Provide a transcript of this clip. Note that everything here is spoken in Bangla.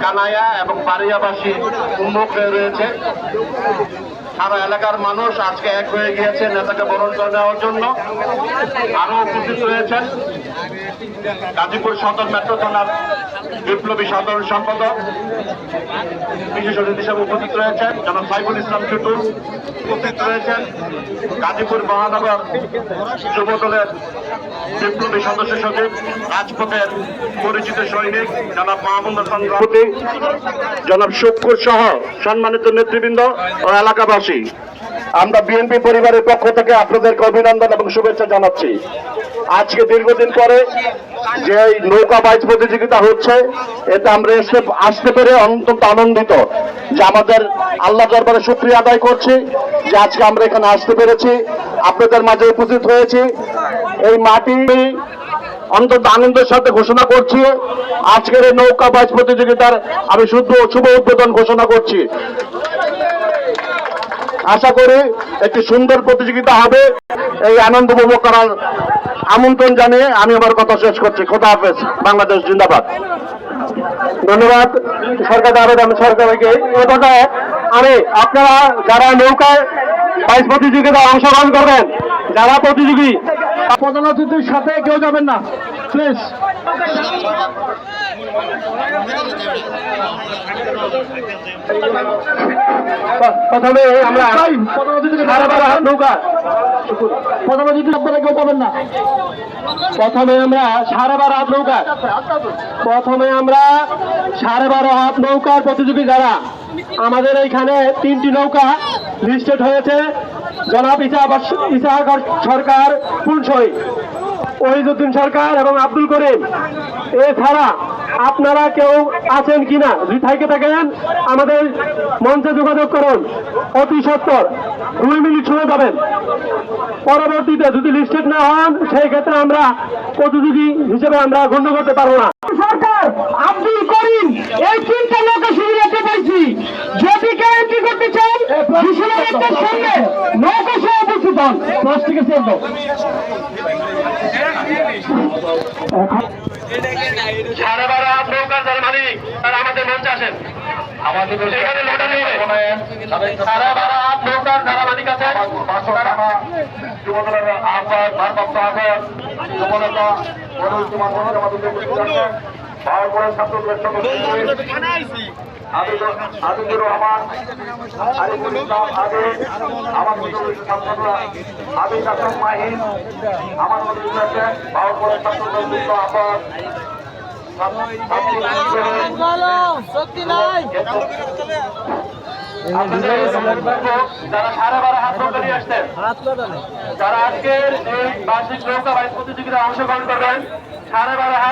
কানাইয়া এবং পাড়িয়াবাসী উন্মুখ হয়ে রয়েছে। সারা এলাকার মানুষ আজকে এক হয়ে গিয়েছে নেতাকে বরণ করে নেওয়ার জন্য। আরো উপস্থিত রয়েছেন গাজীপুর সদর মেট্রো থানার বিপ্লবী সাধারণ সম্পাদক বিশেষ অতিথি হিসেবে উপস্থিত রয়েছেন জনাব সাইফুল ইসলাম টুটুল, উপস্থিত রয়েছেন গাজীপুর মহানগর যুব দলের বিপ্লবী সদস্য সচিব, রাজপথের পরিচিত সৈনিক জনাব মাহমুদ হাসান রাউতি, জনাব শুক্কুর সহ সম্মানিত নেতৃবৃন্দ ও এলাকাবাসী, আমরা বিএনপি পরিবারের পক্ষ থেকে আপনাদেরকে অভিনন্দন এবং শুভেচ্ছা জানাচ্ছি। আজকে দীর্ঘদিন পরে যে নৌকা বাইচ প্রতিযোগিতা হচ্ছে, এতে আমরা আসতে পেরে অত্যন্ত আনন্দিত। যে আমাদের আল্লাহ দরবারে শুকরিয়া আদায় করছি যে আজকে আমরা এখানে আসতে পেরেছি, আপনাদের মাঝে উপস্থিত হয়েছি। এই মাটি অন্তত আনন্দের সাথে ঘোষণা করছি আজকের এই নৌকা বাইচ প্রতিযোগিতার আমি শুভ উদ্বোধন ঘোষণা করছি। আশা করি একটি সুন্দর প্রতিযোগিতা হবে। এই আনন্দ উপভোগ করার আমন্ত্রণ জানিয়ে আমি আমার কথা শেষ করছি। খোদা হাফেজ। বাংলাদেশ জিন্দাবাদ। ধন্যবাদ সরকার আমি সরকারকে। এবার আমি আপনারা যারা নৌকায় বাইচ প্রতিযোগিতায় অংশগ্রহণ করবেন, যারা প্রতিযোগী, প্রধান অতিথির সাথে কেউ যাবেন না প্লিজ। প্রথমে আমরা নৌকা প্রথম অতিথি আপনারা কেউ যাবেন না। প্রথমে আমরা 12.5 হাত নৌকা, প্রথমে আমরা 12.5 হাত নৌকার প্রতিযোগী যারা, আমাদের এইখানে 3টি নৌকা লিস্টেড হয়েছে। জনাব ইসাহাক সরকার পুলসই, ওহিদুদ্দিন সরকার এবং আব্দুল করিম। এছাড়া আপনারা কেউ আছেন কিনা, যদি থেকে থাকেন আমাদের মঞ্চে যোগাযোগ করুন। অতি সত্বর 2 মিনিট সময় পাবেন। পরবর্তীতে যদি লিস্টেড না হন, সেই ক্ষেত্রে আমরা প্রতিযোগী হিসেবে আমরা গণ্য করতে পারবো না। সরকার আব্দুল করিম এই 3টা নৌকা শুরু করতে পারছি। যদি কেউ এন্ট্রি করতে চান বিশ্বনাথের সামনে নৌকা সহ উপস্থিত হন। প্লাস্টিকের সেল দাও। সাড়ে 12 হাত নৌকার যারা মালিক তারা আমাদের মঞ্চে আসেন। আমাদের এখানে লোটা নিয়ে 12.5 হাত নৌকার যারা মালিক আছেন, যুবদলের আহ্বায়ক, ভারপ্রাপ্ত আহ্বায়ক যুবনেতা আদিদুর রহমান, আরিফুল ইসলাম আদিল, আমার আবিদ আসম মাহিন, আমার বাউপুরের ছাত্রদল যুক্ত আহ্বায়ক যারা 12.5 হাত নৌকা নিয়ে আসছেন, যারা আজকের এই বার্ষিক নৌকা বাইচ প্রতিযোগিতায় অংশগ্রহণ করবেন, 12.5 হাত